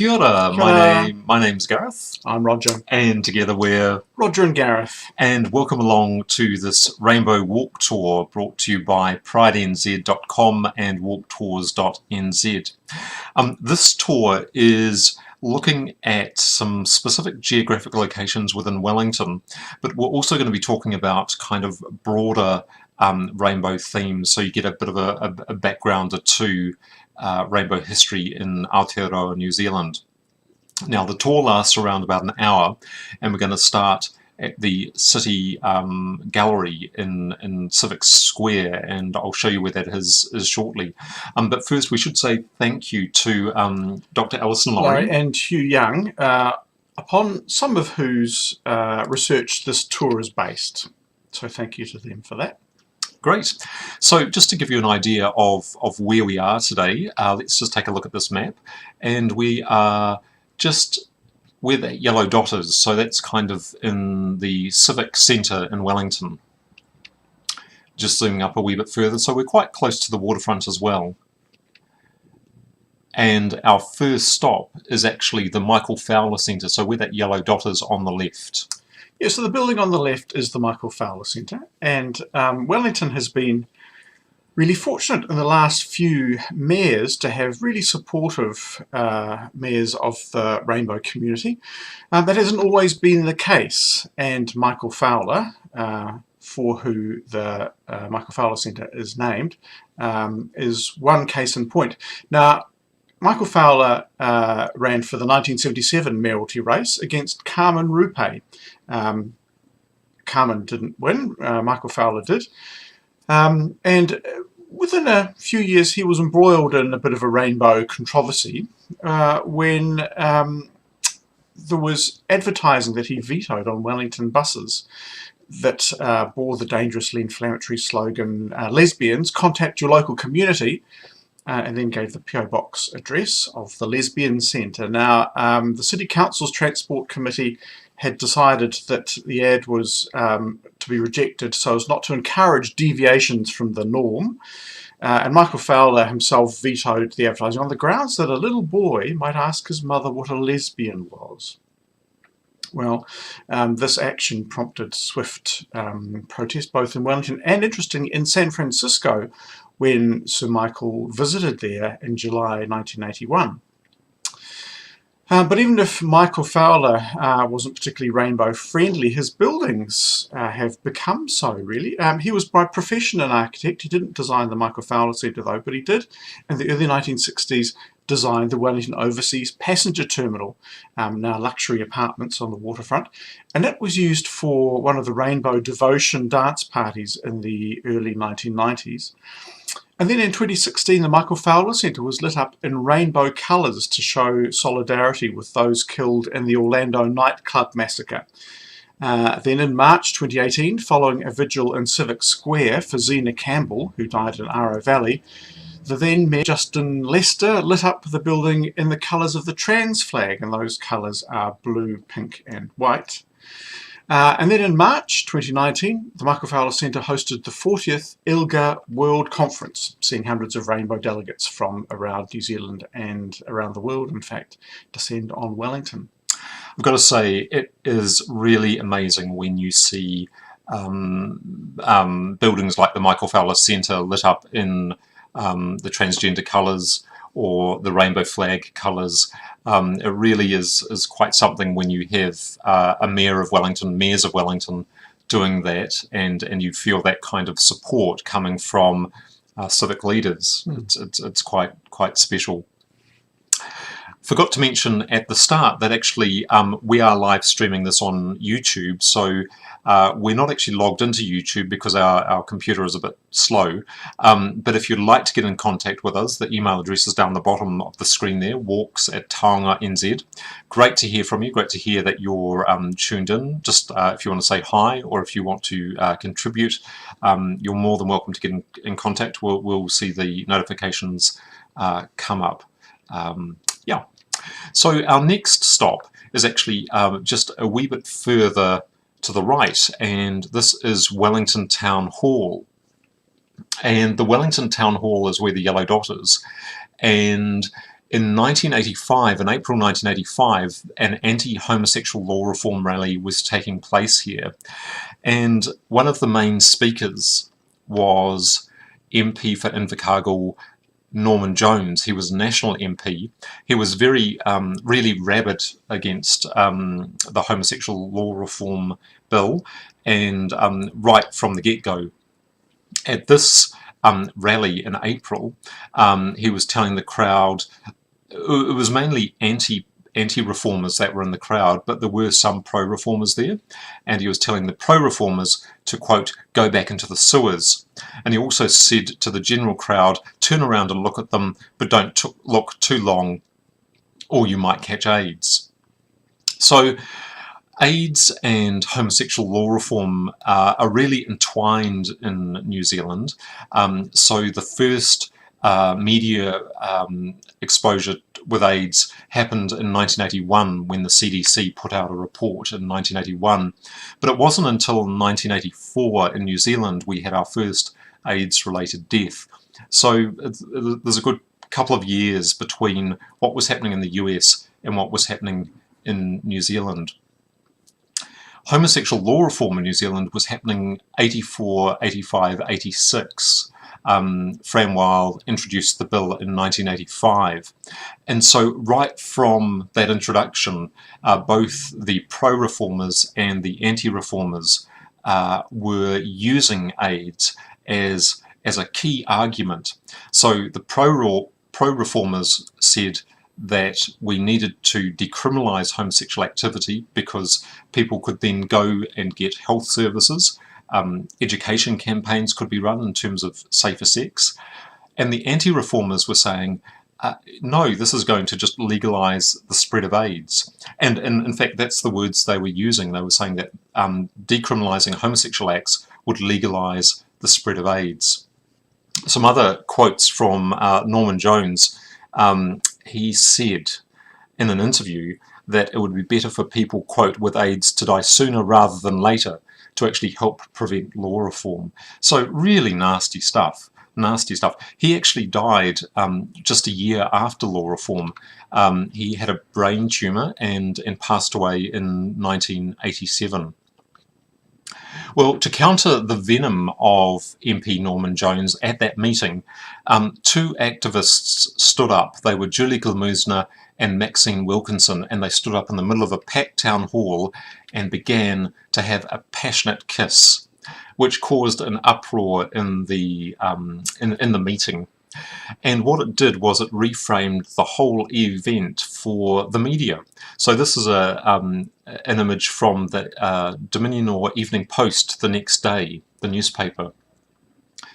Kia ora, Kia ora. my name's Gareth, I'm Roger. and together we're Roger and Gareth. and welcome along to this Rainbow Walk Tour brought to you by pridenz.com and walktours.nz. This tour is looking at some specific geographic locations within Wellington, but we're also going to be talking about kind of broader rainbow themes, so you get a bit of a background to rainbow history in Aotearoa, New Zealand. Now the tour lasts around about an hour, and we're going to start at the City Gallery in Civic Square, and I'll show you where that is shortly. But first we should say thank you to Dr. Alison Laurie And Hugh Young, upon some of whose research this tour is based. So thank you to them for that. Great. So just to give you an idea of where we are today, let's just take a look at this map, and we are just where that yellow dot is, so that's kind of in the Civic Centre in Wellington. Just zooming up a wee bit further, so we're quite close to the waterfront as well. And our first stop is actually the Michael Fowler Centre, so where that yellow dot is on the left. Yeah, so the building on the left is the Michael Fowler Centre, and Wellington has been really fortunate in the last few mayors to have really supportive mayors of the rainbow community. That hasn't always been the case, and Michael Fowler, for who the Michael Fowler Centre is named, is one case in point. Now, Michael Fowler ran for the 1977 mayoralty race against Carmen Rupe. Carmen didn't win, Michael Fowler did. And within a few years he was embroiled in a bit of a rainbow controversy when there was advertising that he vetoed on Wellington buses that bore the dangerously inflammatory slogan, lesbians, contact your local community, and then gave the PO Box address of the Lesbian Centre. Now, the City Council's Transport Committee had decided that the ad was to be rejected so as not to encourage deviations from the norm. And Michael Fowler himself vetoed the advertising on the grounds that a little boy might ask his mother what a lesbian was. Well, this action prompted swift protest both in Wellington and, interestingly, in San Francisco when Sir Michael visited there in July 1981. But even if Michael Fowler wasn't particularly rainbow friendly, his buildings have become so, really. He was by profession an architect. He didn't design the Michael Fowler Centre though, but he did in the early 1960s design the Wellington Overseas Passenger Terminal, now luxury apartments on the waterfront, and that was used for one of the Rainbow Devotion dance parties in the early 1990s. And then in 2016, the Michael Fowler Centre was lit up in rainbow colours to show solidarity with those killed in the Orlando nightclub massacre. Then in March 2018, following a vigil in Civic Square for Zena Campbell, who died in Aro Valley, the then Mayor Justin Lester lit up the building in the colours of the trans flag, and those colours are blue, pink and white. And then in March 2019, the Michael Fowler Centre hosted the 40th ILGA World Conference, seeing hundreds of rainbow delegates from around New Zealand and around the world, in fact, descend on Wellington. I've got to say, it is really amazing when you see buildings like the Michael Fowler Centre lit up in the transgender colours or the rainbow flag colours. It really is quite something when you have a mayors of Wellington doing that, and you feel that kind of support coming from civic leaders. It's quite special. Forgot to mention at the start that actually we are live streaming this on YouTube, so we're not actually logged into YouTube because our computer is a bit slow. But if you'd like to get in contact with us, the email address is down the bottom of the screen there, walks@taonga.nz. Great to hear from you, great to hear that you're tuned in. Just if you want to say hi or if you want to contribute, you're more than welcome to get in contact. We'll see the notifications come up. Yeah. So our next stop is actually just a wee bit further to the right, and this is Wellington Town Hall. And the Wellington Town Hall is where the yellow dot is. And In 1985, in April 1985, an anti-homosexual law reform rally was taking place here, and one of the main speakers was MP for Invercargill, Norman Jones. He was a national MP. He was really rabid against the homosexual law reform bill, and right from the get-go. At this rally in April, he was telling the crowd, it was mainly anti-reformers that were in the crowd, but there were some pro-reformers there, and he was telling the pro-reformers to, quote, go back into the sewers. And he also said to the general crowd, turn around and look at them, but don't look too long or you might catch AIDS. So AIDS and homosexual law reform are really entwined in New Zealand. So the first media exposure with AIDS happened in 1981 when the CDC put out a report in 1981. But it wasn't until 1984 in New Zealand we had our first AIDS-related death. So there's a good couple of years between what was happening in the US and what was happening in New Zealand. Homosexual law reform in New Zealand was happening 84, 85, 86. Fran Wilde introduced the bill in 1985. And so right from that introduction, both the pro-reformers and the anti-reformers were using AIDS as a key argument. So the pro-reformers said that we needed to decriminalise homosexual activity because people could then go and get health services. Education campaigns could be run in terms of safer sex. And the anti-reformers were saying, no, this is going to just legalise the spread of AIDS. And in fact, that's the words they were using. They were saying that decriminalising homosexual acts would legalise the spread of AIDS. Some other quotes from Norman Jones. He said in an interview that it would be better for people, quote, with AIDS to die sooner rather than later to actually help prevent law reform. So really nasty stuff, nasty stuff. He actually died just a year after law reform. He had a brain tumour and passed away in 1987. Well, to counter the venom of MP Norman Jones at that meeting, two activists stood up. They were Julie Glamoosner and Maxine Wilkinson, and they stood up in the middle of a packed town hall and began to have a passionate kiss, which caused an uproar in the meeting. And what it did was it reframed the whole event for the media. So this is an image from the Dominion or Evening Post the next day, the newspaper.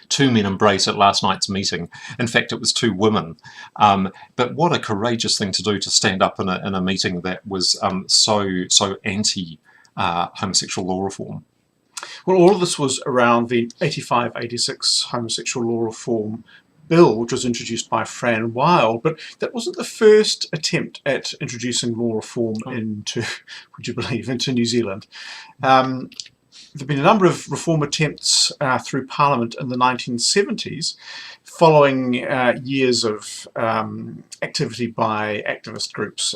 Two men embrace at last night's meeting. In fact, it was two women. But what a courageous thing to do, to stand up in a meeting that was so anti homosexual law reform. Well, all of this was around the 85-86 homosexual law reform bill, which was introduced by Fran Wilde, but that wasn't the first attempt at introducing law reform into, would you believe, into New Zealand. There have been a number of reform attempts through Parliament in the 1970s, following years of activity by activist groups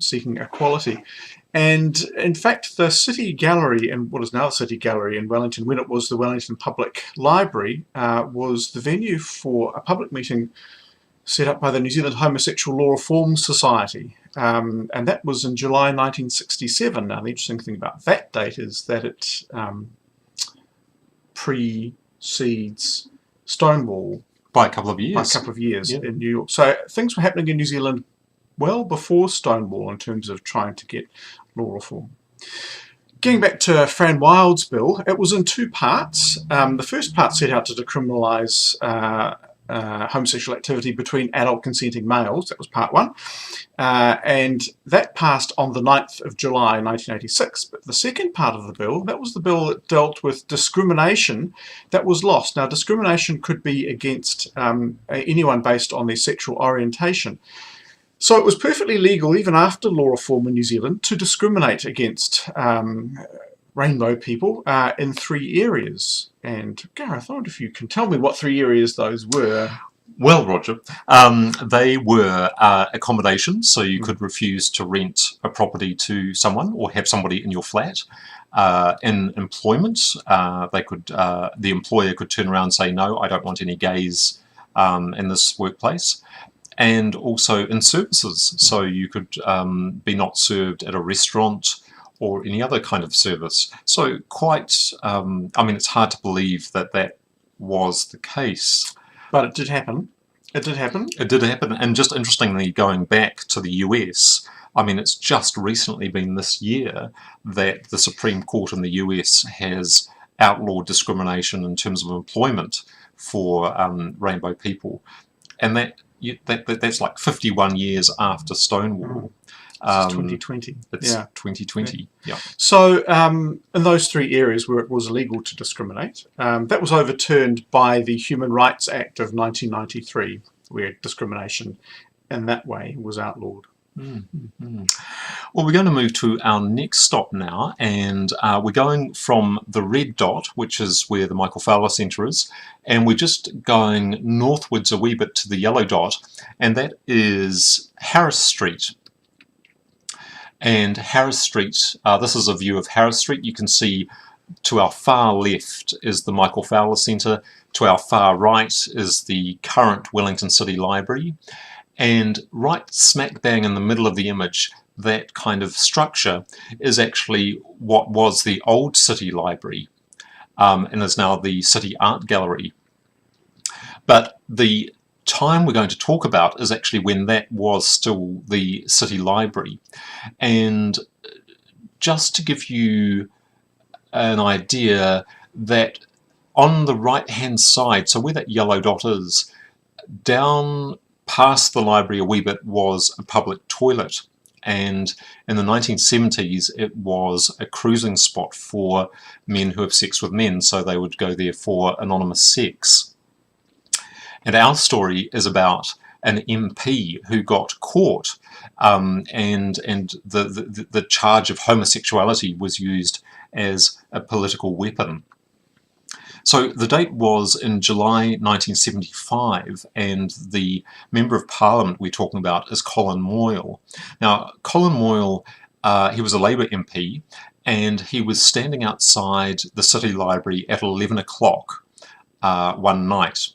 seeking equality. And in fact, the City Gallery, in what is now the City Gallery in Wellington, when it was the Wellington Public Library, was the venue for a public meeting set up by the New Zealand Homosexual Law Reform Society. And that was in July 1967. Now, the interesting thing about that date is that it precedes Stonewall by a couple of years. By a couple of years in New York. So things were happening in New Zealand well before Stonewall in terms of trying to get law reform. Getting back to Fran Wilde's bill, it was in two parts. The first part set out to decriminalise homosexual activity between adult consenting males. That was part one. And that passed on the 9th of July 1986. But the second part of the bill, that was the bill that dealt with discrimination that was lost. Now, discrimination could be against anyone based on their sexual orientation. So it was perfectly legal, even after law reform in New Zealand, to discriminate against rainbow people in three areas. And Gareth, I wonder if you can tell me what three areas those were. Well, Roger, they were accommodations, so you could refuse to rent a property to someone or have somebody in your flat. In employment, the employer could turn around and say, no, I don't want any gays in this workplace. And also in services, so you could be not served at a restaurant or any other kind of service. So quite, I mean, it's hard to believe that that was the case. But it did happen. It did happen. It did happen, and just interestingly, going back to the US, I mean, it's just recently been this year that the Supreme Court in the US has outlawed discrimination in terms of employment for rainbow people, and that's like 51 years after Stonewall. It's 2020. It's 2020. Yeah. So in those three areas where it was illegal to discriminate, that was overturned by the Human Rights Act of 1993, where discrimination in that way was outlawed. Mm-hmm. Well, we're going to move to our next stop now, and we're going from the red dot, which is where the Michael Fowler Centre is, and we're just going northwards a wee bit to the yellow dot, and that is Harris Street. And Harris Street, this is a view of Harris Street. You can see to our far left is the Michael Fowler Centre, to our far right is the current Wellington City Library, and right smack bang in the middle of the image, that kind of structure is actually what was the old City Library and is now the City Art Gallery. But the time we're going to talk about is actually when that was still the City Library. And just to give you an idea, that on the right hand side, so where that yellow dot is, down past the library a wee bit was a public toilet, and in the 1970s it was a cruising spot for men who have sex with men, so they would go there for anonymous sex. And our story is about an MP who got caught, and the charge of homosexuality was used as a political weapon. So the date was in July 1975, and the Member of Parliament we're talking about is Colin Moyle. Now, Colin Moyle, he was a Labour MP, and he was standing outside the City Library at 11 o'clock one night.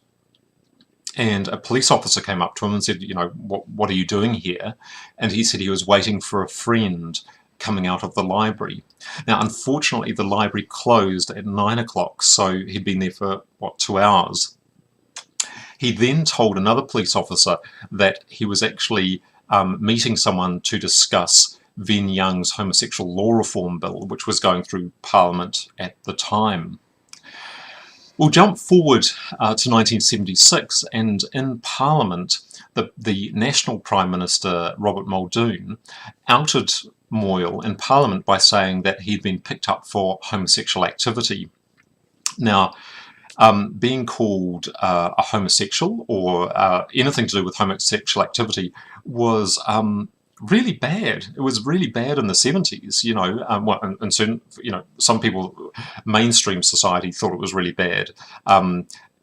And a police officer came up to him and said, you know, what are you doing here? And he said he was waiting for a friend coming out of the library. Now, unfortunately, the library closed at 9 o'clock, so he'd been there for, 2 hours. He then told another police officer that he was actually meeting someone to discuss Ven Young's homosexual law reform bill, which was going through Parliament at the time. We'll jump forward to 1976, and in Parliament, the National Prime Minister, Robert Muldoon, outed Moyle in Parliament by saying that he'd been picked up for homosexual activity. Now, being called a homosexual or anything to do with homosexual activity was really bad. It was really bad in the 70s, you know, and certain, you know, some people, mainstream society thought it was really bad.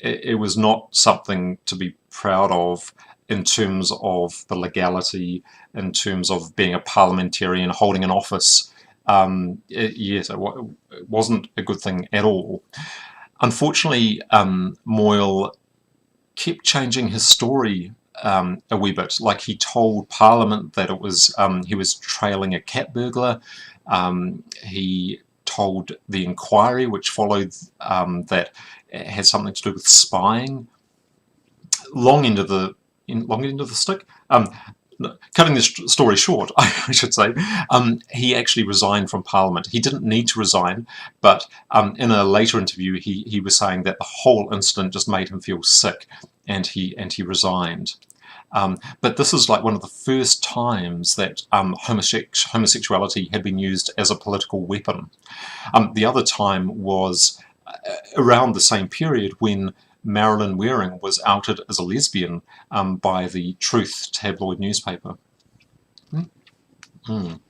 It was not something to be proud of in terms of the legality, in terms of being a parliamentarian, holding an office. Yes, it wasn't a good thing at all. Unfortunately, Moyle kept changing his story a wee bit. Like, he told Parliament that it was he was trailing a cat burglar. He told the inquiry which followed that it had something to do with spying. Long end of the stick. Cutting this story short, I should say, he actually resigned from Parliament. He didn't need to resign, but in a later interview, he was saying that the whole incident just made him feel sick, and he resigned. But this is like one of the first times that homosexuality had been used as a political weapon. The other time was around the same period when Marilyn Waring was outed as a lesbian by the Truth tabloid newspaper. Well,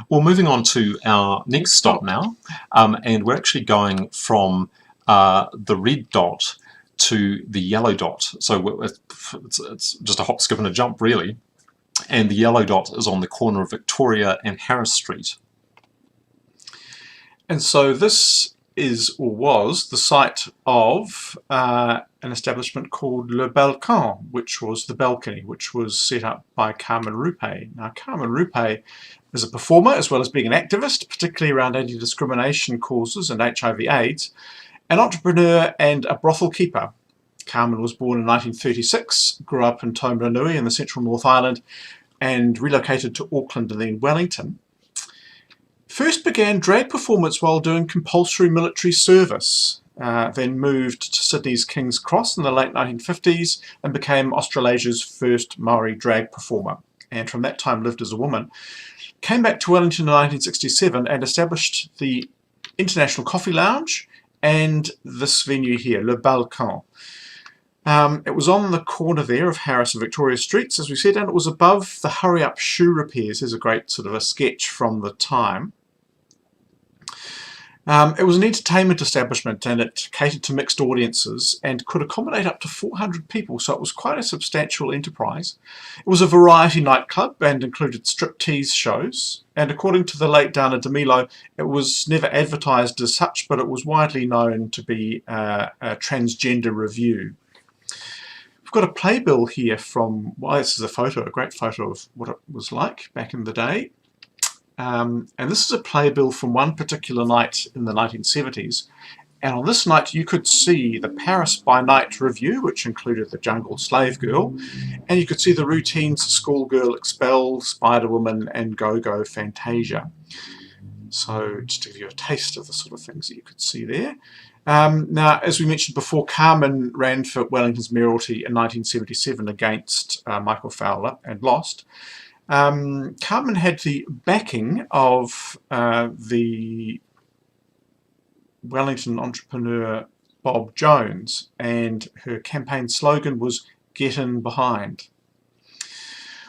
moving on to our next stop now, and we're actually going from the red dot to the yellow dot. So it's just a hop, skip and a jump really. And the yellow dot is on the corner of Victoria and Harris Street. And so this is, or was, the site of an establishment called Le Balcon, which was the balcony, which was set up by Carmen Rupe. Now, Carmen Rupe is a performer as well as being an activist, particularly around anti-discrimination causes and HIV/AIDS, an entrepreneur and a brothel keeper. Carmen was born in 1936, grew up in Taumarunui in the central North Island, and relocated to Auckland and then Wellington. First began drag performance while doing compulsory military service, then moved to Sydney's King's Cross in the late 1950s and became Australasia's first Maori drag performer, and from that time lived as a woman. Came back to Wellington in 1967 and established the International Coffee Lounge and this venue here, Le Balcon. It was on the corner there of Harris and Victoria Streets, as we said, and it was above the Hurry Up Shoe Repairs. Here's a great sort of a sketch from the time. It was an entertainment establishment, and it catered to mixed audiences and could accommodate up to 400 people, so it was quite a substantial enterprise. It was a variety nightclub and included striptease shows, and according to the late Dana DeMilo, it was never advertised as such, but it was widely known to be a transgender review. We've got a playbill here from, well, this is a photo, a great photo of what it was like back in the day. And this is a playbill from one particular night in the 1970s, and on this night you could see the Paris by Night review, which included the Jungle Slave Girl, and you could see the routines Schoolgirl Expelled, Spider-Woman and Go-Go Fantasia. So just to give you a taste of the sort of things that you could see there. Now, as we mentioned before, Carmen ran for Wellington's mayoralty in 1977 against Michael Fowler and lost. Carmen had the backing of the Wellington entrepreneur Bob Jones, and her campaign slogan was "Get in behind."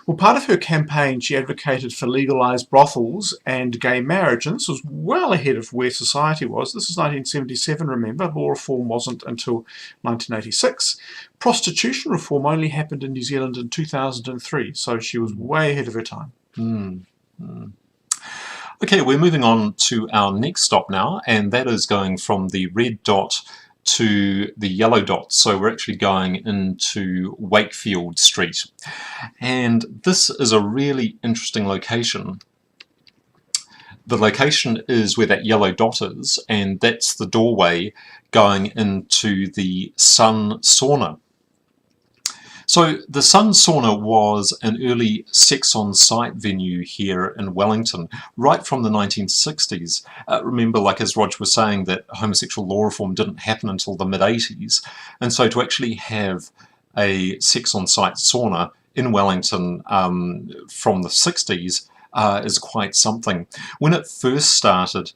Well, part of her campaign, she advocated for legalised brothels and gay marriage, and this was well ahead of where society was. This is 1977, remember. Law reform wasn't until 1986. Prostitution reform only happened in New Zealand in 2003, so she was way ahead of her time. Okay, we're moving on to our next stop now, and that is going from the red dot to the yellow dot. So we're actually going into Wakefield Street, and this is a really interesting location. The location is where that yellow dot is, and that's the doorway going into the Sun Sauna. So the Sun Sauna was an early sex-on-site venue here in Wellington, right from the 1960s. Remember, like as Rog was saying, that homosexual law reform didn't happen until the mid-80s, and so to actually have a sex-on-site sauna in Wellington from the 60s is quite something. When it first started,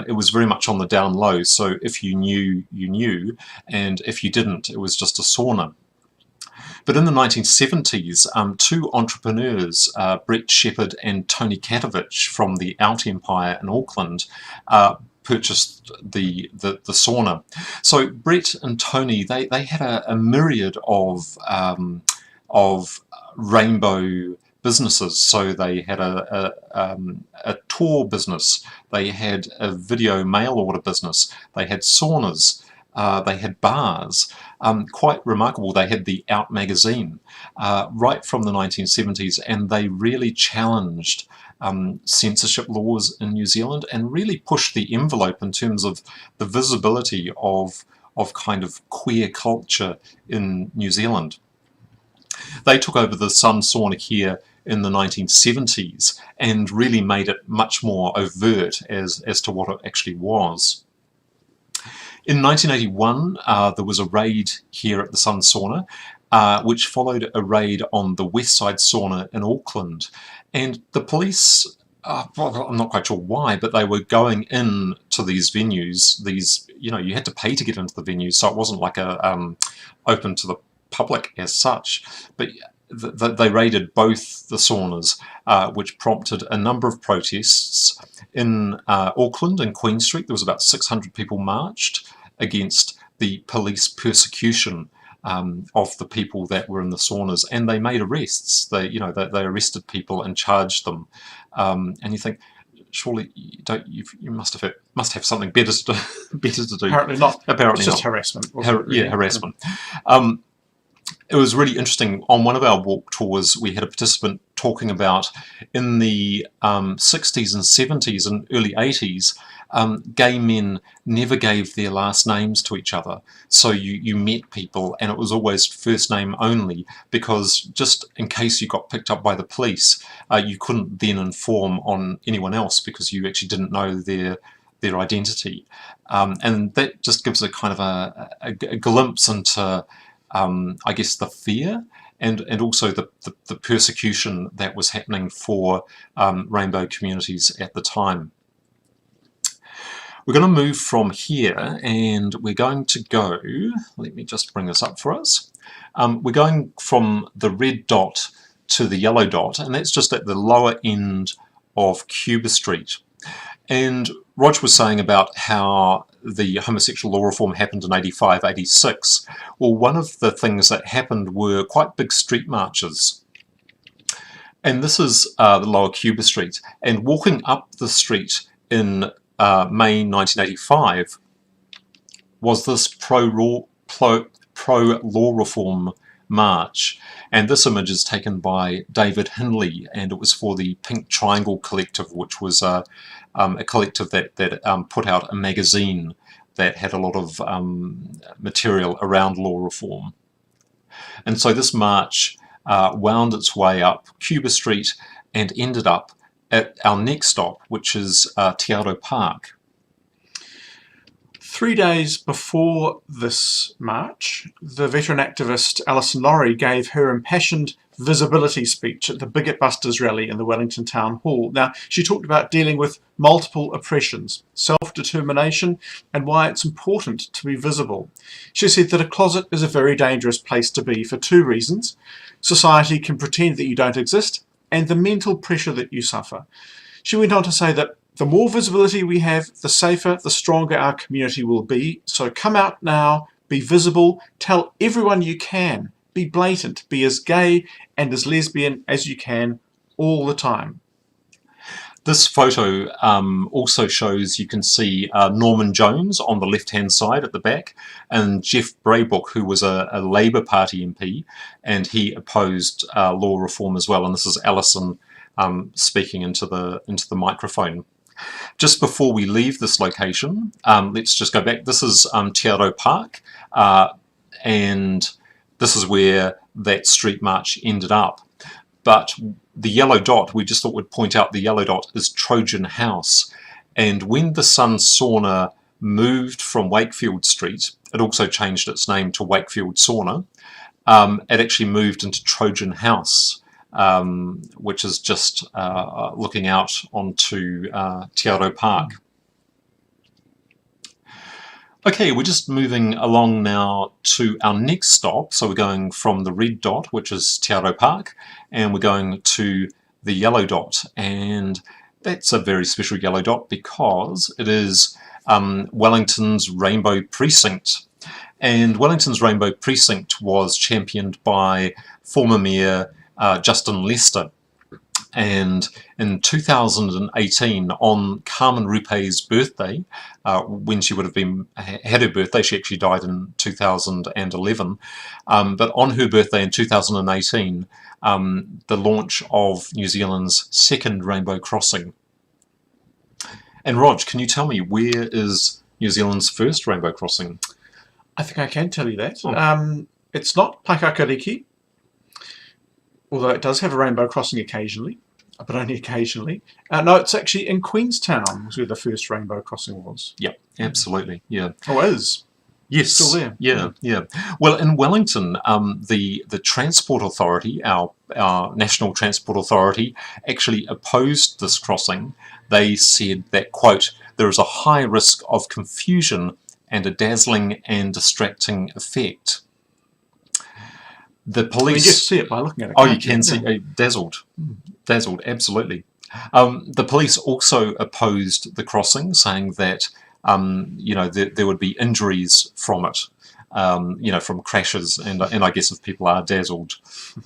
it was very much on the down low, so if you knew, you knew, and if you didn't, it was just a sauna. But in the 1970s, two entrepreneurs, Brett Shepherd and Tony Katovich from the Out Empire in Auckland, purchased the sauna. So Brett and Tony, they had a myriad of rainbow businesses. So they had a tour business, they had a video mail order business, they had saunas, they had bars. Quite remarkable, they had the Out magazine right from the 1970s, and they really challenged censorship laws in New Zealand and really pushed the envelope in terms of the visibility of kind of queer culture in New Zealand. They took over the Sun Sauna here in the 1970s and really made it much more overt as to what it actually was. In 1981, there was a raid here at the Sun Sauna, which followed a raid on the West Side Sauna in Auckland. And the police, well, I'm not quite sure why, but they were going in to these venues. These, you know, you had to pay to get into the venues, so it wasn't like a open to the public as such. But they raided both the saunas, which prompted a number of protests. In Auckland and Queen Street, there was about 600 people marched against the police persecution of the people that were in the saunas, and they made arrests. They arrested people and charged them, and you think, surely you must have something better to do. Better to do. Apparently not. Apparently it's just not. harassment. Yeah, harassment. It was really interesting. On one of our walk tours, we had a participant talking about in the 60s and 70s and early 80s, gay men never gave their last names to each other. So you met people and it was always first name only, because just in case you got picked up by the police, you couldn't then inform on anyone else because you actually didn't know their identity. And that just gives a kind of a glimpse into I guess the fear and also the persecution that was happening for rainbow communities at the time. We're going to move from here and we're going to go, let me just bring this up for us. We're going from the red dot to the yellow dot, and that's just at the lower end of Cuba Street. And Rog was saying about how the homosexual law reform happened in 85, 86. Well, one of the things that happened were quite big street marches. And this is the lower Cuba Street. And walking up the street in May 1985 was this pro-law reform march. And this image is taken by David Hinley, and it was for the Pink Triangle Collective, which was a collective that put out a magazine that had a lot of material around law reform. And so this march wound its way up Cuba Street and ended up at our next stop, which is Teatro Park. 3 days before this march, the veteran activist Alison Laurie gave her impassioned visibility speech at the Bigot Busters rally in the Wellington Town Hall. Now, she talked about dealing with multiple oppressions, self-determination, and why it's important to be visible. She said that a closet is a very dangerous place to be for two reasons. Society can pretend that you don't exist, and the mental pressure that you suffer. She went on to say that the more visibility we have, the safer, the stronger our community will be. So come out now, be visible, tell everyone you can, be blatant, be as gay and as lesbian as you can all the time. This photo also shows, you can see Norman Jones on the left-hand side at the back, and Jeff Braybook, who was a Labour Party MP, and he opposed law reform as well. And this is Alison speaking into the microphone. Just before we leave this location, let's just go back. This is Teatro Park, and this is where that street march ended up. But the yellow dot, we just thought we'd point out the yellow dot is Trojan House. And when the Sun Sauna moved from Wakefield Street, it also changed its name to Wakefield Sauna. It actually moved into Trojan House, which is just looking out onto Teatro Park. Okay, we're just moving along now to our next stop. So we're going from the red dot, which is Teatro Park, and we're going to the yellow dot. And that's a very special yellow dot because it is Wellington's Rainbow Precinct. And Wellington's Rainbow Precinct was championed by former Mayor Justin Lester. And in 2018, on Carmen Rupe's birthday, when she would have had her birthday, she actually died in 2011, but on her birthday in 2018, the launch of New Zealand's second rainbow crossing. And Rog, can you tell me, where is New Zealand's first rainbow crossing? I think I can tell you that. Oh. It's not Paikakariki, although it does have a rainbow crossing occasionally, but only occasionally. No, it's actually in Queenstown, was where the first rainbow crossing was. Yeah, absolutely. Yeah. Oh, it is. Yes. Still there. Yeah, yeah. Well, in Wellington, the Transport Authority, our National Transport Authority, actually opposed this crossing. They said that, quote, there is a high risk of confusion and a dazzling and distracting effect. The police... You just see it by looking at it. Oh, you can see. Dazzled. Dazzled, absolutely. The police also opposed the crossing, saying that there would be injuries from it, from crashes, and I guess if people are dazzled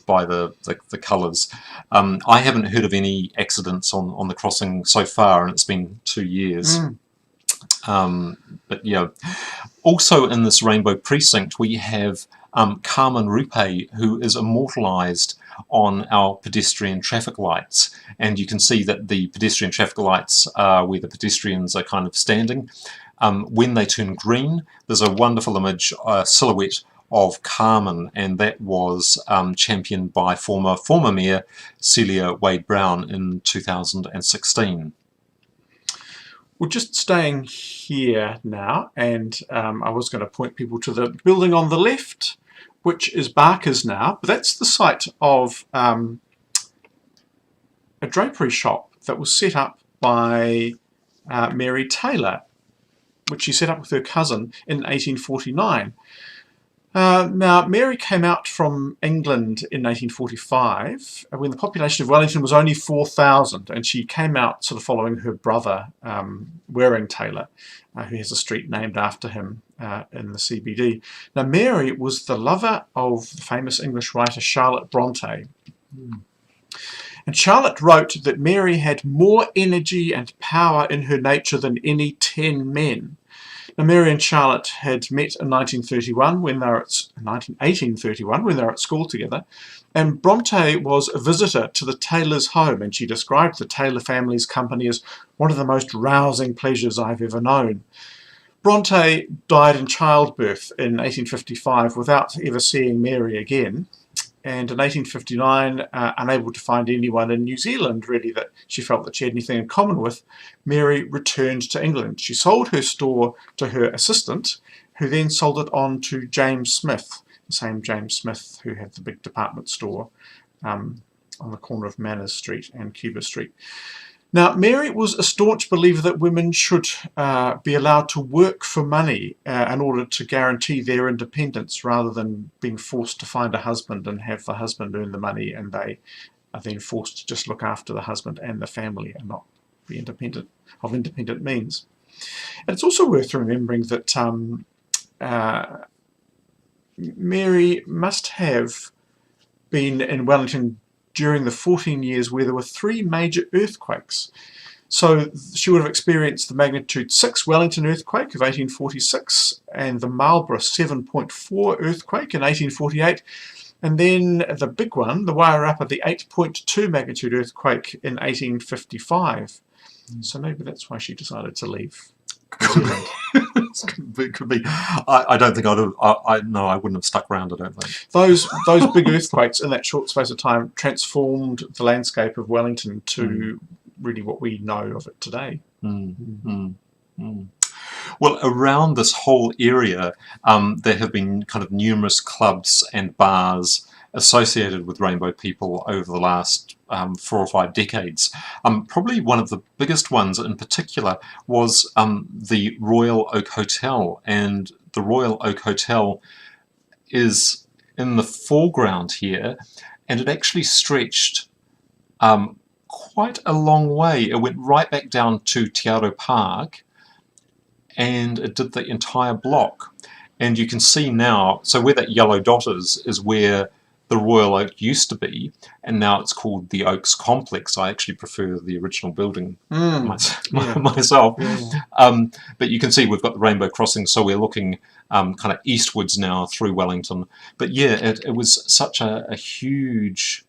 by the colours. I haven't heard of any accidents on the crossing so far, and it's been 2 years. But yeah, also in this rainbow precinct we have Carmen Rupe, who is immortalised on our pedestrian traffic lights, and you can see that the pedestrian traffic lights are where the pedestrians are kind of standing. When they turn green, there's a wonderful image, silhouette of Carmen, and that was championed by former Mayor Celia Wade-Brown in 2016. We're just staying here now, and I was going to point people to the building on the left, which is Barker's now, but that's the site of a drapery shop that was set up by Mary Taylor, which she set up with her cousin in 1849. Now, Mary came out from England in 1845 when the population of Wellington was only 4,000, and she came out sort of following her brother, Waring Taylor, who has a street named after him in the CBD. Now, Mary was the lover of the famous English writer Charlotte Bronte. And Charlotte wrote that Mary had more energy and power in her nature than any 10 men. Now, Mary and Charlotte had met in 1831 when they were at school together, and Bronte was a visitor to the Taylors' home, and she described the Taylor family's company as one of the most rousing pleasures I've ever known. Bronte died in childbirth in 1855 without ever seeing Mary again, and in 1859, unable to find anyone in New Zealand really that she felt that she had anything in common with, Mary returned to England. She sold her store to her assistant, who then sold it on to James Smith, the same James Smith who had the big department store on the corner of Manners Street and Cuba Street. Now, Mary was a staunch believer that women should be allowed to work for money in order to guarantee their independence, rather than being forced to find a husband and have the husband earn the money, and they are then forced to just look after the husband and the family and not be independent means. And it's also worth remembering that Mary must have been in Wellington during the 14 years where there were 3 major earthquakes. So she would have experienced the magnitude 6 Wellington earthquake of 1846 and the Marlborough 7.4 earthquake in 1848, and then the big one, the Wairarapa, the 8.2 magnitude earthquake in 1855. So maybe that's why she decided to leave New Zealand. Could be. I don't think I wouldn't have stuck around. I don't think those big earthquakes in that short space of time transformed the landscape of Wellington to really what we know of it today. Well, around this whole area, there have been kind of numerous clubs and bars associated with Rainbow people over the last 4 or 5 decades. Probably one of the biggest ones in particular was the Royal Oak Hotel, and the Royal Oak Hotel is in the foreground here, and it actually stretched quite a long way. It went right back down to Te Aro Park, and it did the entire block. And you can see now, so where that yellow dot is where the Royal Oak used to be, and now it's called the Oaks Complex. I actually prefer the original building myself. But you can see we've got the Rainbow Crossing, so we're looking kind of eastwards now through Wellington. But yeah, it was such a huge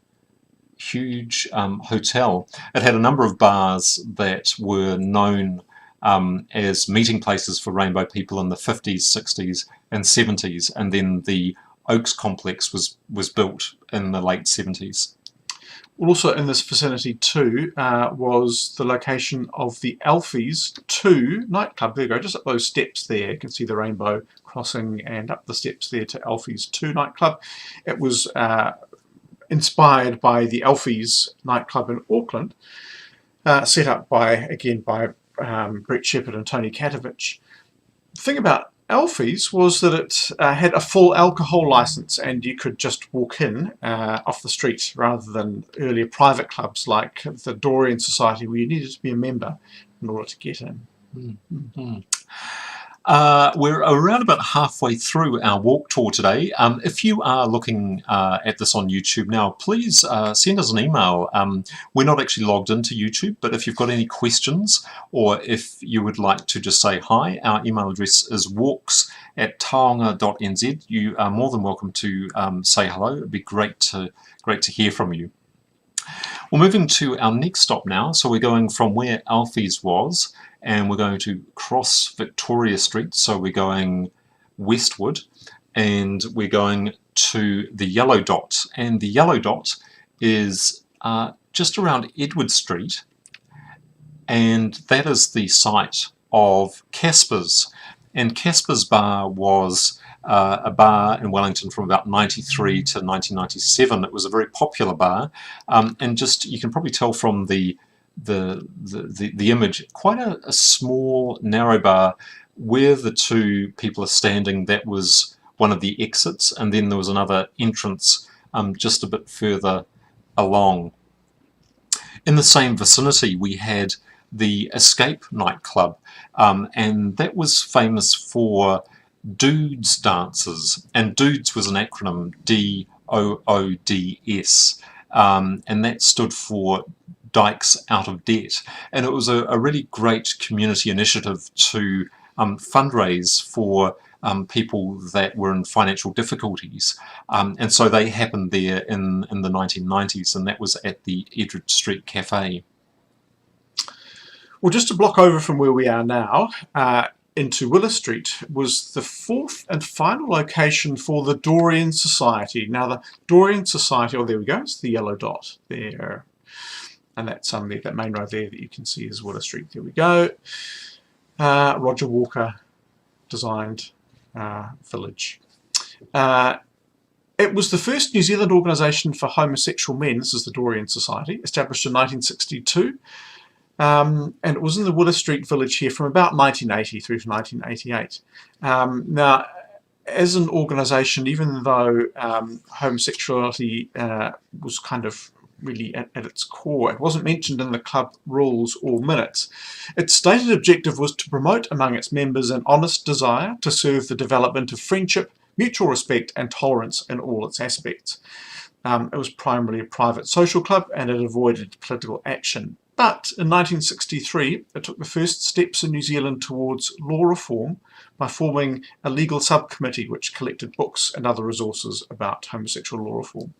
hotel. It had a number of bars that were known as meeting places for Rainbow people in the 50s, 60s and 70s, and then the Oaks Complex was built in the late 70s. Well, also in this vicinity too was the location of the Alfies 2 nightclub. There you go, just up those steps there. You can see the Rainbow Crossing, and up the steps there to Alfies 2 nightclub. It was inspired by the Alfies nightclub in Auckland, set up by Brett Shepherd and Tony Katovich. The thing about Alfies was that it had a full alcohol license, and you could just walk in off the street, rather than earlier private clubs like the Durian Society, where you needed to be a member in order to get in. We're around about halfway through our walk tour today. If you are looking at this on YouTube now, please send us an email. We're not actually logged into YouTube, but if you've got any questions or if you would like to just say hi, our email address is walks@taonga.nz. You are more than welcome to say hello. It'd be great to hear from you. We're moving to our next stop now, so we're going from where Alfie's was, and we're going to cross Victoria Street, so we're going westward, and we're going to the yellow dot, and the yellow dot is just around Edward Street, and that is the site of Caspers, and Caspers Bar was a bar in Wellington from about 93 to 1997. It was a very popular bar, and just you can probably tell from the image, quite a small narrow bar where the two people are standing. That was one of the exits, and then there was another entrance just a bit further along. In the same vicinity we had the Escape nightclub, and that was famous for Dudes dances, and Dudes was an acronym, DOODS, and that stood for Dykes Out of Debt, and it was a really great community initiative to fundraise for people that were in financial difficulties, and so they happened there in the 1990s, and that was at the Edward Street Cafe. Well, just a block over from where we are now, into Willis Street, was the fourth and final location for the Durian Society. Now the Durian Society, oh there we go, it's the yellow dot there, and that's that main road there that you can see is Willis Street. There we go. Roger Walker designed village. It was the first New Zealand organisation for homosexual men. This is the Durian Society, established in 1962. And it was in the Willis Street village here from about 1980 through to 1988. Now, as an organisation, even though homosexuality was kind of really at its core, it wasn't mentioned in the club rules or minutes. Its stated objective was to promote among its members an honest desire to serve the development of friendship, mutual respect and tolerance in all its aspects. It was primarily a private social club, and it avoided political action. But in 1963, it took the first steps in New Zealand towards law reform by forming a legal subcommittee which collected books and other resources about homosexual law reform.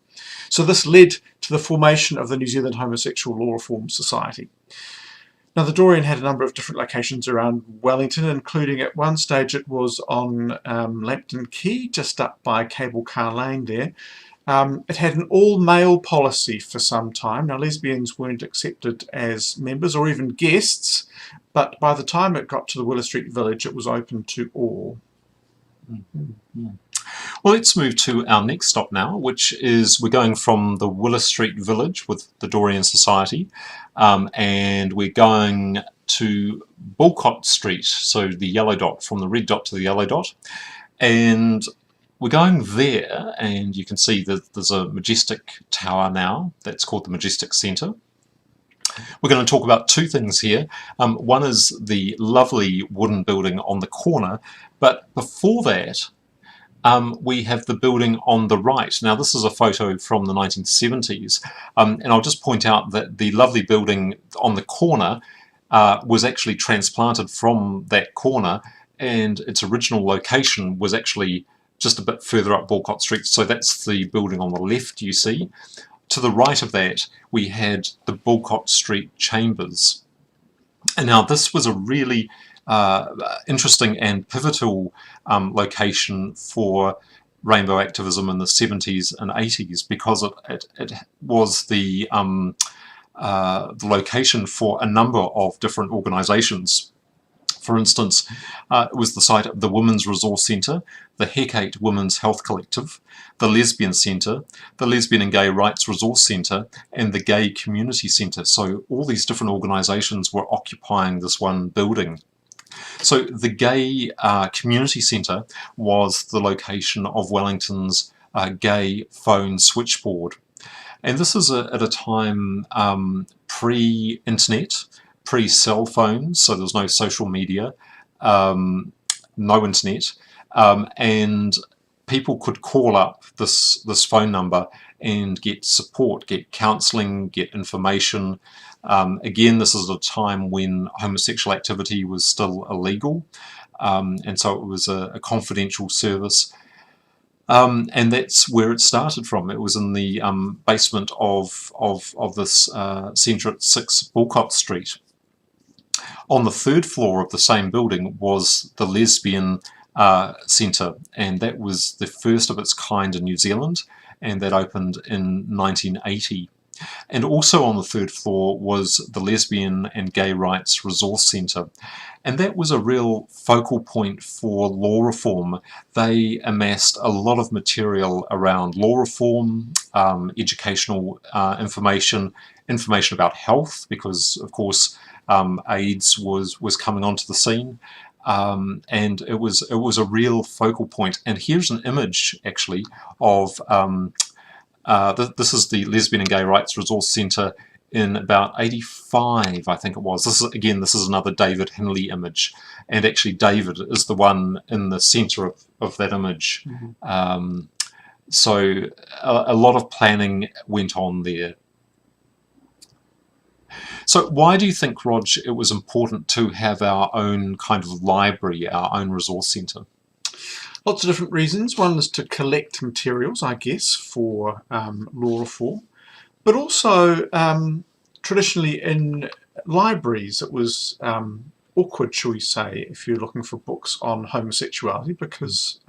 So this led to the formation of the New Zealand Homosexual Law Reform Society. Now the Durian had a number of different locations around Wellington, including at one stage it was on Lambton Quay, just up by Cable Car Lane there. It had an all-male policy for some time. Now lesbians weren't accepted as members or even guests, but by the time it got to the Willis Street Village it was open to all. Well, let's move to our next stop now, which is we're going from the Willis Street Village with the Durian Society, and we're going to Wolcott Street, so the yellow dot, from the red dot to the yellow dot, and we're going there, and you can see that there's a Majestic Tower now that's called the Majestic Centre. We're going to talk about two things here. One is the lovely wooden building on the corner, but before that we have the building on the right. Now this is a photo from the 1970s, and I'll just point out that the lovely building on the corner was actually transplanted from that corner, and its original location was actually just a bit further up Wolcott Street, so that's the building on the left you see. To the right of that we had the Wolcott Street Chambers. And now this was a really interesting and pivotal location for rainbow activism in the 70s and 80s, because it was the location for a number of different organisations. For instance, it was the site of the Women's Resource Centre, the Hecate Women's Health Collective, the Lesbian Centre, the Lesbian and Gay Rights Resource Centre, and the Gay Community Centre. So all these different organisations were occupying this one building. So the Gay Community Centre was the location of Wellington's gay phone switchboard. And this is at a time pre-internet, pre-cell phones, so there was no social media, no internet, and people could call up this phone number and get support, get counselling, get information. Again, this is a time when homosexual activity was still illegal, and so it was a confidential service. And that's where it started from. It was in the basement of this centre at 6 Wolcott Street. On the 3rd floor of the same building was the Lesbian Centre, and that was the first of its kind in New Zealand, and that opened in 1980. And also on the 3rd floor was the Lesbian and Gay Rights Resource Centre, and that was a real focal point for law reform. They amassed a lot of material around law reform, educational information about health, because of course AIDS was coming onto the scene, and it was a real focal point. And here's an image actually of this is the Lesbian and Gay Rights Resource Centre in about 85, I think it was. This is another David Henley image, and actually David is the one in the centre of that image. Mm-hmm. So a lot of planning went on there. So why do you think, Rog, it was important to have our own kind of library, our own resource centre? Lots of different reasons. One is to collect materials, I guess, for law reform, but also traditionally in libraries it was awkward, shall we say, if you're looking for books on homosexuality, because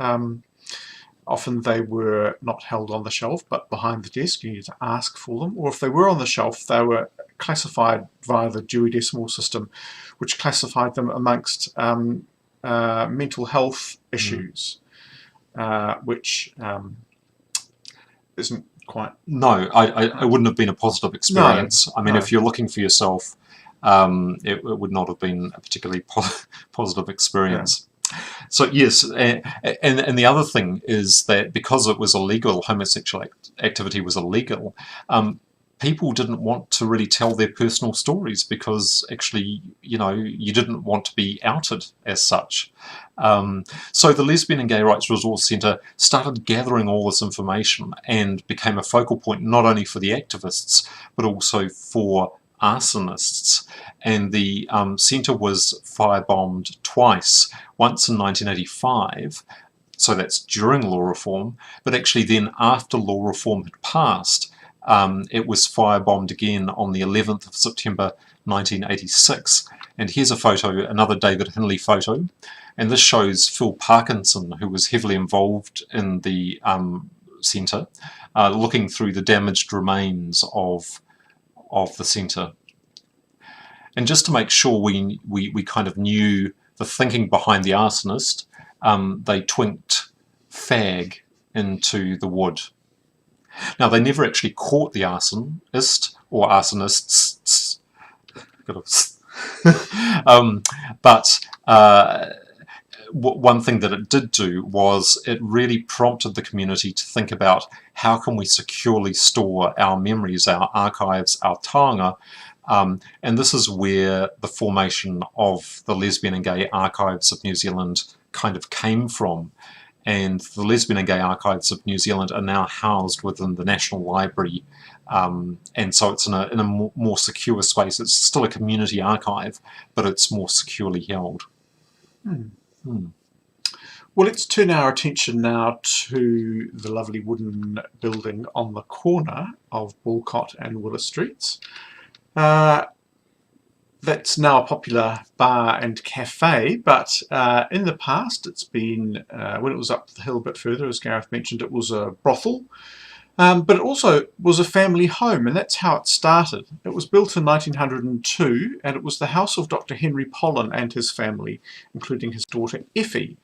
often they were not held on the shelf but behind the desk. You needed to ask for them, or if they were on the shelf they were classified via the Dewey Decimal System, which classified them amongst mental health issues. Which isn't quite... No, it wouldn't have been a positive experience. No, I mean, no. if you're looking for yourself, it would not have been a particularly positive experience. Yeah. So yes, and the other thing is that because it was illegal, homosexual activity was illegal, people didn't want to really tell their personal stories because actually, you know, you didn't want to be outed as such. So the Lesbian and Gay Rights Resource Centre started gathering all this information and became a focal point not only for the activists but also for arsonists. And the centre was firebombed twice, once in 1985, so that's during law reform, but actually then after law reform had passed, it was firebombed again on the 11th of September 1986. And here's a photo, another David Henley photo, and this shows Phil Parkinson, who was heavily involved in the centre, looking through the damaged remains of the centre. And just to make sure we kind of knew the thinking behind the arsonist, they twinked fag into the wood. Now, they never actually caught the arsonist or arsonists, but one thing that it did do was it really prompted the community to think about how can we securely store our memories, our archives, our taonga, and this is where the formation of the Lesbian and Gay Archives of New Zealand kind of came from. And the Lesbian and Gay Archives of New Zealand are now housed within the National Library, and so it's in a more secure space. It's still a community archive, but it's more securely held. Well, let's turn our attention now to the lovely wooden building on the corner of Wolcott and Willis Streets. That's now a popular bar and cafe, but in the past it's been, when it was up the hill a bit further, as Gareth mentioned, it was a brothel, but it also was a family home, and that's how it started. It was built in 1902, and it was the house of Dr. Henry Pollen and his family, including his daughter Effie.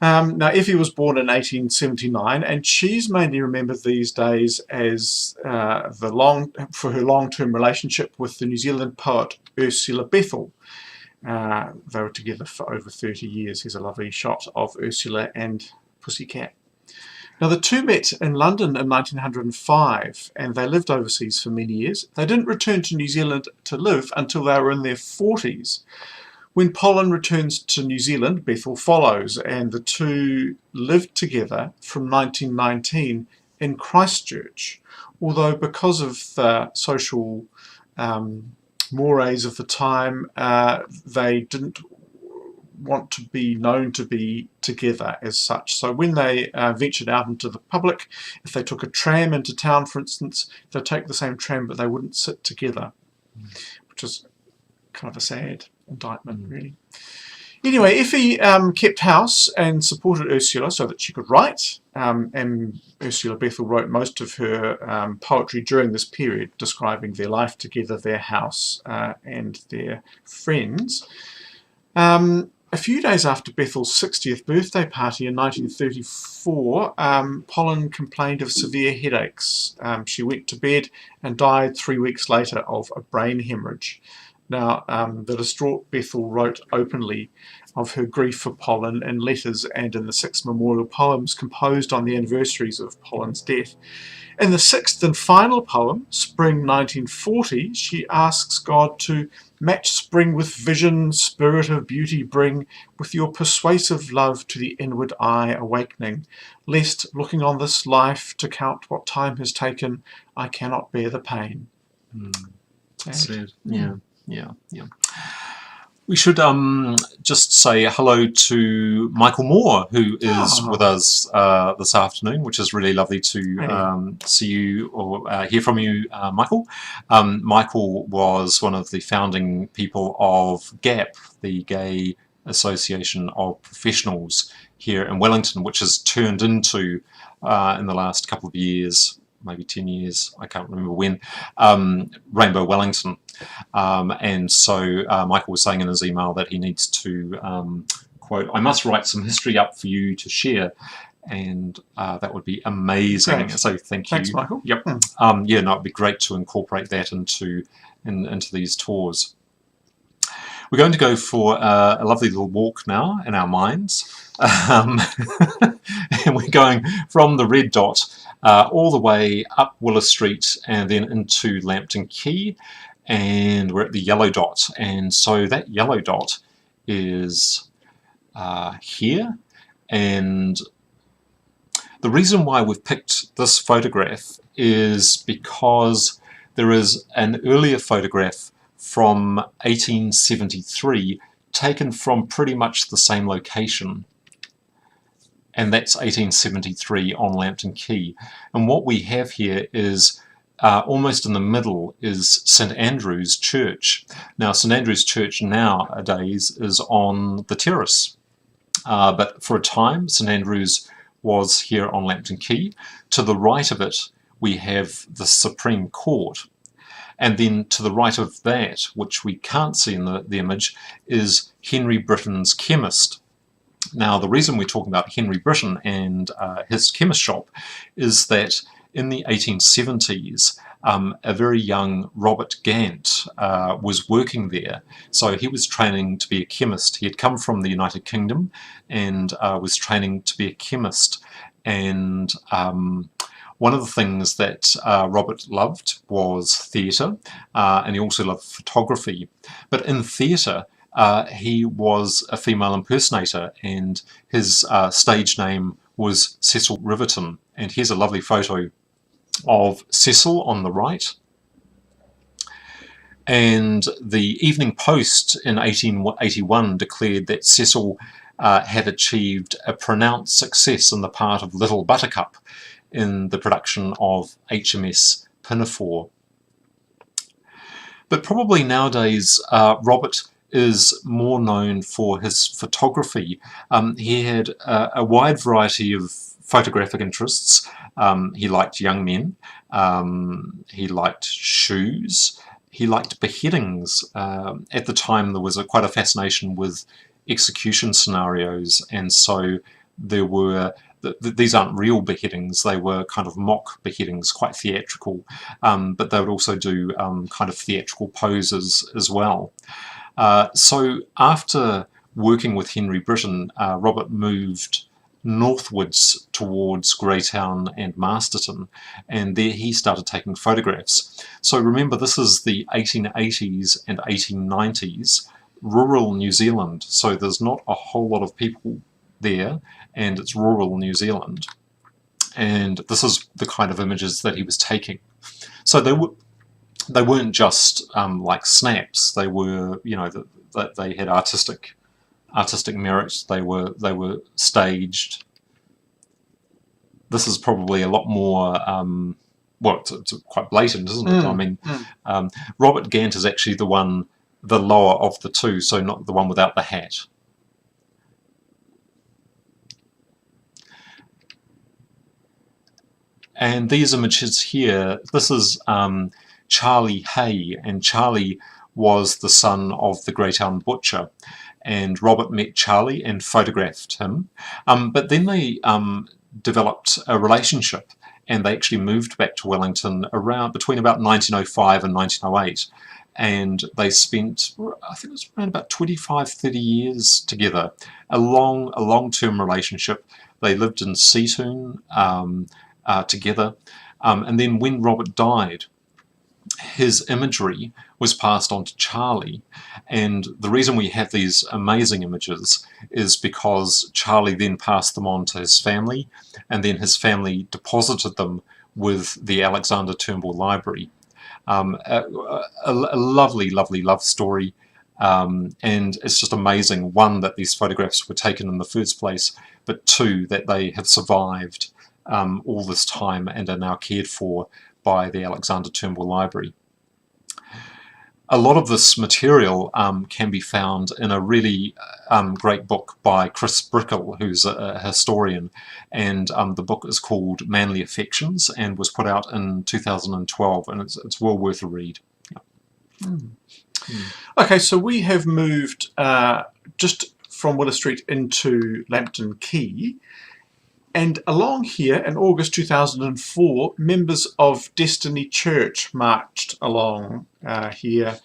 Now, Effie was born in 1879, and she's mainly remembered these days as for her long-term relationship with the New Zealand poet Ursula Bethel. They were together for over 30 years. Here's a lovely shot of Ursula and Pussycat. Now, the two met in London in 1905, and they lived overseas for many years. They didn't return to New Zealand to live until they were in their 40s, When Pollen returns to New Zealand, Bethel follows, and the two lived together from 1919 in Christchurch. Although because of the social mores of the time, they didn't want to be known to be together as such. So when they ventured out into the public, if they took a tram into town, for instance, they'd take the same tram, but they wouldn't sit together, which is kind of a sad indictment, really. Anyway, Effie kept house and supported Ursula so that she could write, and Ursula Bethel wrote most of her poetry during this period, describing their life together, their house, and their friends. A few days after Bethel's 60th birthday party in 1934, Pollen complained of severe headaches. She went to bed and died 3 weeks later of a brain hemorrhage. Now, the distraught Bethel wrote openly of her grief for Pollen in letters and in the 6 memorial poems composed on the anniversaries of Pollen's death. In the 6th and final poem, Spring 1940, she asks God to match spring with vision, spirit of beauty bring, with your persuasive love to the inward eye awakening, lest, looking on this life to count what time has taken, I cannot bear the pain. Sad. Yeah. We should just say hello to Michael Moore, who is with us this afternoon, which is really lovely to see you or hear from you, Michael. Michael was one of the founding people of GAP, the Gay Association of Professionals here in Wellington, which has turned into, in the last couple of years, maybe 10 years, I can't remember when, Rainbow Wellington. And so Michael was saying in his email that he needs to, quote, I must write some history up for you to share. And that would be amazing. Great. So thank you. Thanks, Michael. Yep. Yeah, no, it'd be great to incorporate that into these tours. We're going to go for a lovely little walk now in our minds. And we're going from the red dot all the way up Willis Street and then into Lambton Quay, and we're at the yellow dot. And so that yellow dot is here, and the reason why we've picked this photograph is because there is an earlier photograph from 1873 taken from pretty much the same location, and that's 1873 on Lambton Quay. And what we have here is almost in the middle is St Andrew's Church. Now St Andrew's Church nowadays is on the terrace, but for a time St Andrew's was here on Lambton Quay. To the right of it we have the Supreme Court, and then to the right of that, which we can't see in the image, is Henry Britton's chemist. Now the reason we're talking about Henry Britton and his chemist shop is that in the 1870s a very young Robert Gant was working there. So he was training to be a chemist. He had come from the United Kingdom and was training to be a chemist, and one of the things that Robert loved was theatre, and he also loved photography. But in theatre, he was a female impersonator, and his stage name was Cecil Riverton. And here's a lovely photo of Cecil on the right. And the Evening Post in 1881 declared that Cecil had achieved a pronounced success in the part of Little Buttercup in the production of HMS Pinafore. But probably nowadays Robert is more known for his photography. He had a wide variety of photographic interests. He liked young men, he liked shoes, he liked beheadings. At the time there was quite a fascination with execution scenarios, and so there were these aren't real beheadings, they were kind of mock beheadings, quite theatrical, but they would also do kind of theatrical poses as well. So after working with Henry Britton, Robert moved northwards towards Greytown and Masterton, and there he started taking photographs. So remember, this is the 1880s and 1890s. rural New Zealand, so there's not a whole lot of people there, and it's rural New Zealand. And this is the kind of images that he was taking. So they weren't just like snaps. They were, you know, that they had artistic merit. They were staged. This is probably a lot more. Well, it's quite blatant, isn't it? I mean, Robert Gant is actually the lower of the two, so not the one without the hat. And these images here, this is Charlie Hay, and Charlie was the son of the Greytown butcher, and Robert met Charlie and photographed him, but then they developed a relationship, and they actually moved back to Wellington between about 1905 and 1908, and they spent, I think it was around about 25-30 years together, a long-term relationship. They lived in Seatoun together, and then when Robert died, his imagery was passed on to Charlie, and the reason we have these amazing images is because Charlie then passed them on to his family, and then his family deposited them with the Alexander Turnbull Library. A lovely love story, and it's just amazing, one, that these photographs were taken in the first place, but two, that they have survived all this time and are now cared for by the Alexander Turnbull Library. A lot of this material can be found in a really great book by Chris Brickell, who's a historian, and the book is called Manly Affections and was put out in 2012, and it's well worth a read. Yeah. Okay, so we have moved just from Willow Street into Lambton Quay. And along here, in August 2004, members of Destiny Church marched along here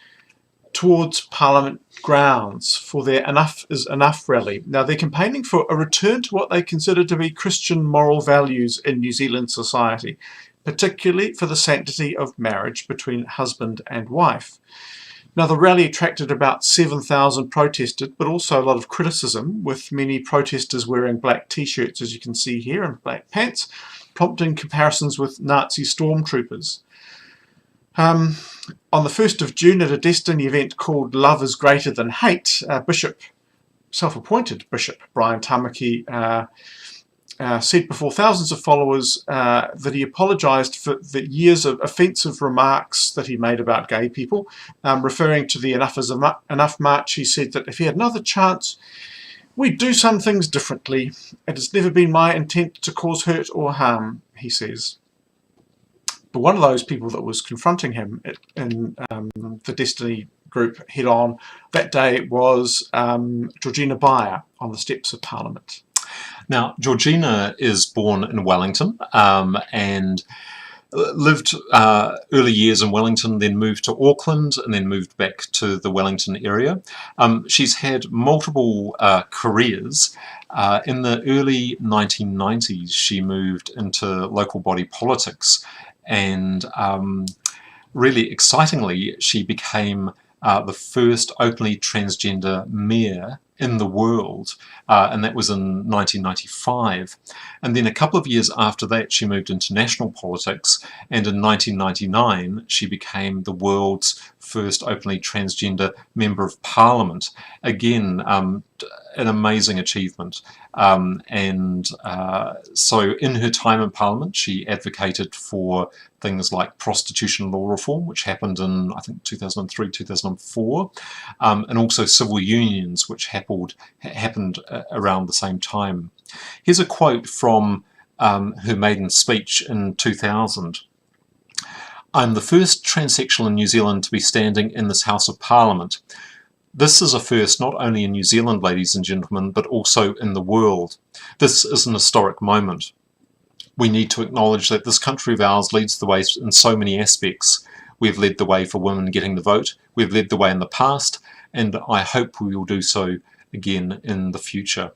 towards Parliament grounds for their Enough is Enough rally. Now, they're campaigning for a return to what they consider to be Christian moral values in New Zealand society, particularly for the sanctity of marriage between husband and wife. Now, the rally attracted about 7,000 protesters, but also a lot of criticism, with many protesters wearing black t-shirts, as you can see here, and black pants, prompting comparisons with Nazi stormtroopers. On the 1st of June, at a Destiny event called Love is Greater Than Hate, self-appointed Bishop Brian Tamaki said before thousands of followers that he apologised for the years of offensive remarks that he made about gay people. Referring to the Enough is Enough march, he said that if he had another chance, we'd do some things differently. It has never been my intent to cause hurt or harm, he says. But one of those people that was confronting him in the Destiny group head-on that day was Georgina Beyer on the steps of Parliament. Now, Georgina is born in Wellington and lived early years in Wellington, then moved to Auckland, and then moved back to the Wellington area. She's had multiple careers. In the early 1990s, she moved into local body politics, and really excitingly, she became the first openly transgender mayor in the world, and that was in 1995. And then a couple of years after that, she moved into national politics, and in 1999 she became the world's first openly transgender member of parliament. Again, an amazing achievement. So in her time in parliament, she advocated for things like prostitution law reform, which happened in, I think, 2003, 2004, and also civil unions, which happened around the same time. Here's a quote from her maiden speech in 2000. "I'm the first transsexual in New Zealand to be standing in this House of Parliament. This is a first not only in New Zealand, ladies and gentlemen, but also in the world. This is an historic moment. We need to acknowledge that this country of ours leads the way in so many aspects. We've led the way for women getting the vote, we've led the way in the past, and I hope we will do so again in the future."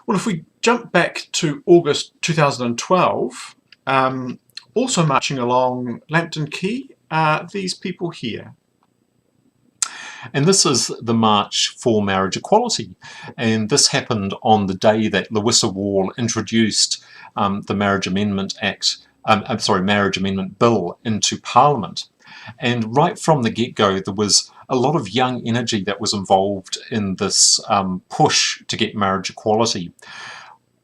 Well, if we jump back to August 2012, also marching along Lambton Quay are these people here. And this is the March for Marriage Equality. And this happened on the day that Lewis Wall introduced the Marriage Amendment Act, Marriage Amendment Bill into Parliament. And right from the get-go, there was a lot of young energy that was involved in this push to get marriage equality.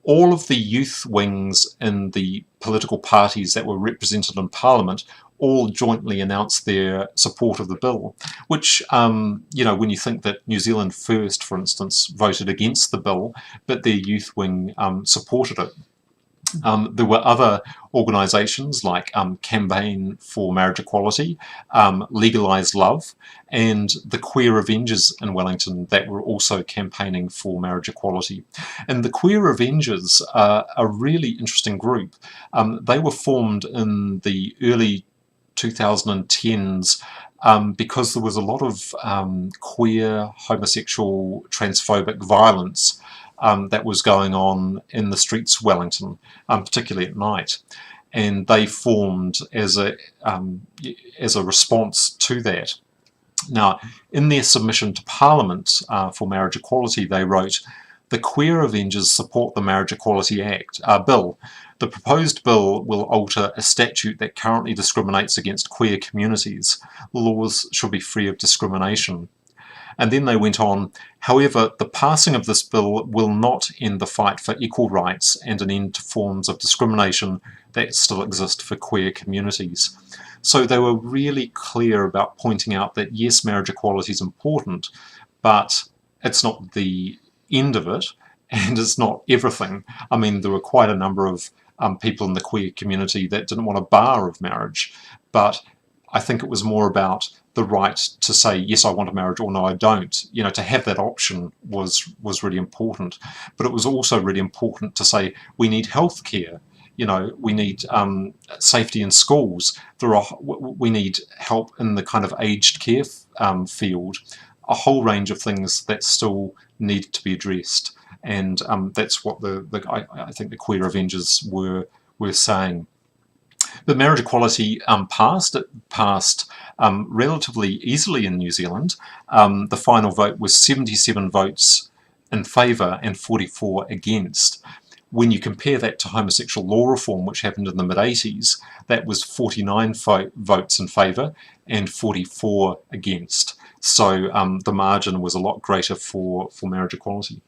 All of the youth wings in the political parties that were represented in Parliament all jointly announced their support of the bill, which, you know, when you think that New Zealand First, for instance, voted against the bill, but their youth wing supported it. There were other organisations like Campaign for Marriage Equality, Legalise Love, and the Queer Avengers in Wellington that were also campaigning for marriage equality. And the Queer Avengers are a really interesting group. They were formed in the early 2010s because there was a lot of queer, homosexual, transphobic violence that was going on in the streets of Wellington, particularly at night, and they formed as a response to that. Now, in their submission to Parliament for marriage equality, they wrote, "The Queer Avengers support the Marriage Equality Act bill. The proposed bill will alter a statute that currently discriminates against queer communities. Laws should be free of discrimination." And then they went on, "However, the passing of this bill will not end the fight for equal rights and an end to forms of discrimination that still exist for queer communities." So they were really clear about pointing out that yes, marriage equality is important, but it's not the end of it, and it's not everything. I mean, there were quite a number of people in the queer community that didn't want a bar of marriage, but I think it was more about the right to say, yes, I want a marriage, or no, I don't. You know, to have that option was really important. But it was also really important to say, we need healthcare. You know, we need safety in schools. We need help in the kind of aged care field. A whole range of things that still need to be addressed. And that's what I think the Queer Avengers were saying. But marriage equality passed. It passed relatively easily in New Zealand. The final vote was 77 votes in favour and 44 against. When you compare that to homosexual law reform, which happened in the mid-80s, that was 49 votes in favour and 44 against. So the margin was a lot greater for marriage equality.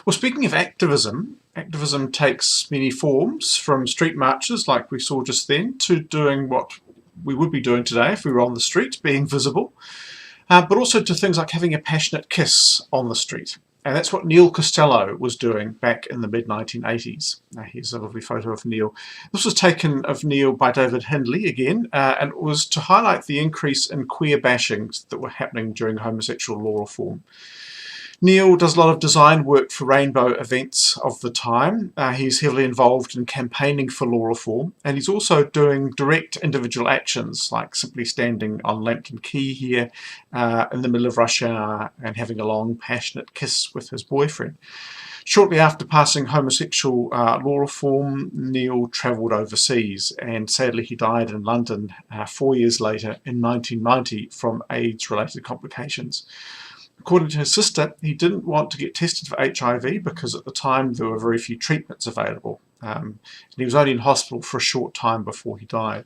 Well, speaking of activism, activism takes many forms, from street marches like we saw just then to doing what we would be doing today if we were on the street, being visible, but also to things like having a passionate kiss on the street. And that's what Neil Costello was doing back in the mid-1980s. Here's a lovely photo of Neil. This was taken of Neil by David Hindley again, and it was to highlight the increase in queer bashings that were happening during homosexual law reform. Neil does a lot of design work for rainbow events of the time. He's heavily involved in campaigning for law reform, and he's also doing direct individual actions, like simply standing on Lambton Quay here in the middle of rush hour and having a long, passionate kiss with his boyfriend. Shortly after passing homosexual law reform, Neil travelled overseas, and sadly he died in London 4 years later in 1990 from AIDS-related complications. According to his sister, he didn't want to get tested for HIV because at the time there were very few treatments available. And he was only in hospital for a short time before he died.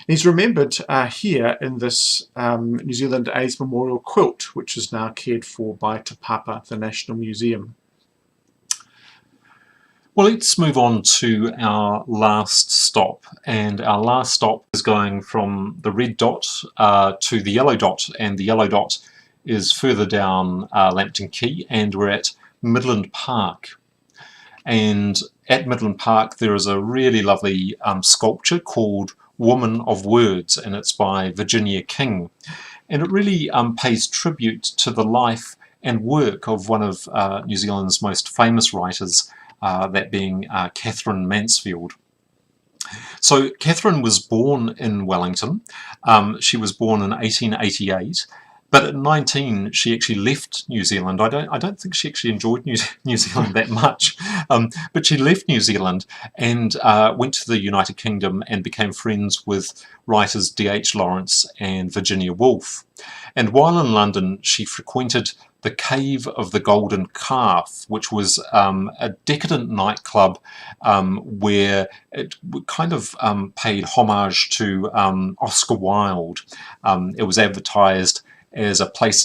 He's remembered here in this New Zealand AIDS Memorial quilt, which is now cared for by Te Papa, the National Museum. Well, let's move on to our last stop, and our last stop is going from the red dot to the yellow dot, and the yellow dot is further down Lambton Quay, and we're at Midland Park. And at Midland Park there is a really lovely sculpture called Woman of Words, and it's by Virginia King. And it really pays tribute to the life and work of one of New Zealand's most famous writers, that being Catherine Mansfield. So Catherine was born in Wellington. She was born in 1888. But at 19, she actually left New Zealand. I don't think she actually enjoyed New Zealand that much, but she left New Zealand and went to the United Kingdom and became friends with writers D.H. Lawrence and Virginia Woolf. And while in London, she frequented the Cave of the Golden Calf, which was a decadent nightclub where it kind of paid homage to Oscar Wilde. It was advertised as a place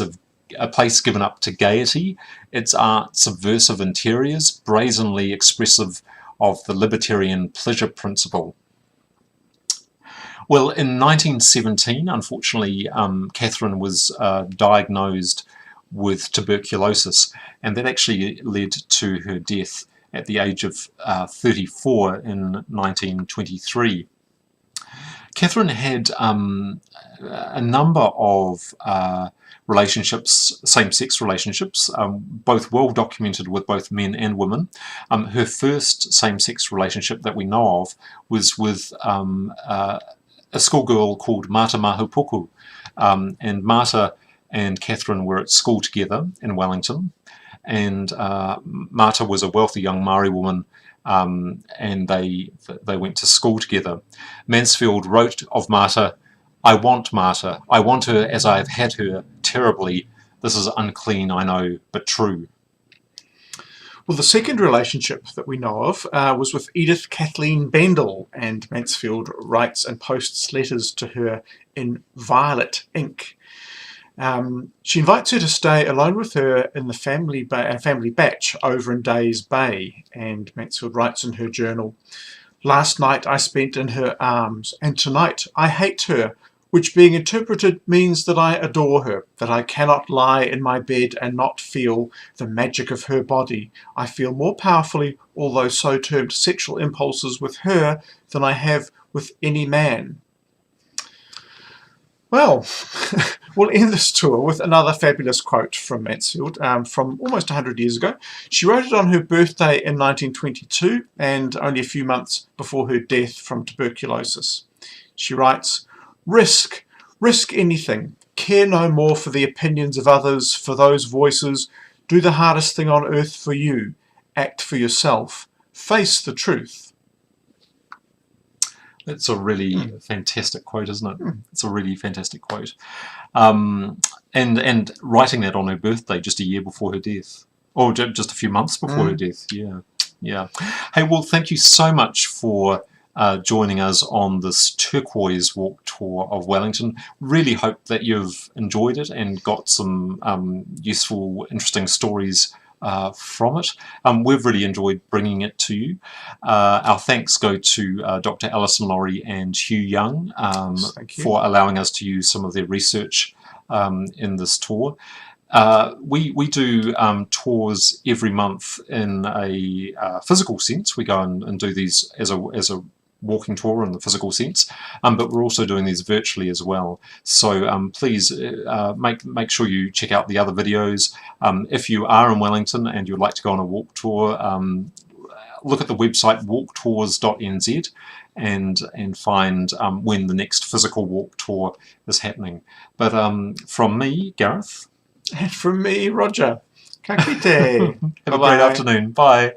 given up to gaiety, its art subversive interiors, brazenly expressive of the libertarian pleasure principle. Well, in 1917, unfortunately, Catherine was diagnosed with tuberculosis, and that actually led to her death at the age of 34 in 1923. Catherine had a number of relationships, same-sex relationships, both well documented with both men and women. Her first same-sex relationship that we know of was with a schoolgirl called Marta Mahupuku, and Marta and Catherine were at school together in Wellington, and Marta was a wealthy young Maori woman, and they went to school together. Mansfield wrote of Marta, "I want Marta. I want her as I have had her, terribly. This is unclean, I know, but true." Well, the second relationship that we know of was with Edith Kathleen Bendel, and Mansfield writes and posts letters to her in violet ink. She invites her to stay alone with her in the family batch over in Days Bay, and Mansfield writes in her journal, "Last night I spent in her arms, and tonight I hate her, which being interpreted means that I adore her, that I cannot lie in my bed and not feel the magic of her body. I feel more powerfully all those so termed sexual impulses with her than I have with any man." Well, we'll end this tour with another fabulous quote from Mansfield from almost 100 years ago. She wrote it on her birthday in 1922 and only a few months before her death from tuberculosis. She writes, risk anything. Care no more for the opinions of others, for those voices. Do the hardest thing on earth for you. Act for yourself. Face the truth. That's a really fantastic quote, isn't it? It's a really fantastic quote. And writing that on her birthday just a year before her death. Or just a few months before her death, yeah. Hey, well, thank you so much for joining us on this Turquoise walk tour of Wellington. Really hope that you've enjoyed it and got some useful, interesting stories from it. We've really enjoyed bringing it to you. Our thanks go to Dr. Alison Laurie and Hugh Young for allowing us to use some of their research in this tour. We do tours every month in a physical sense. We go and do these as a walking tour in the physical sense, but we're also doing these virtually as well. So please make sure you check out the other videos. If you are in Wellington and you'd like to go on a walk tour, look at the website walktours.nz and find when the next physical walk tour is happening. But from me, Gareth. And from me, Roger. Ka kite. Have a great afternoon. Bye.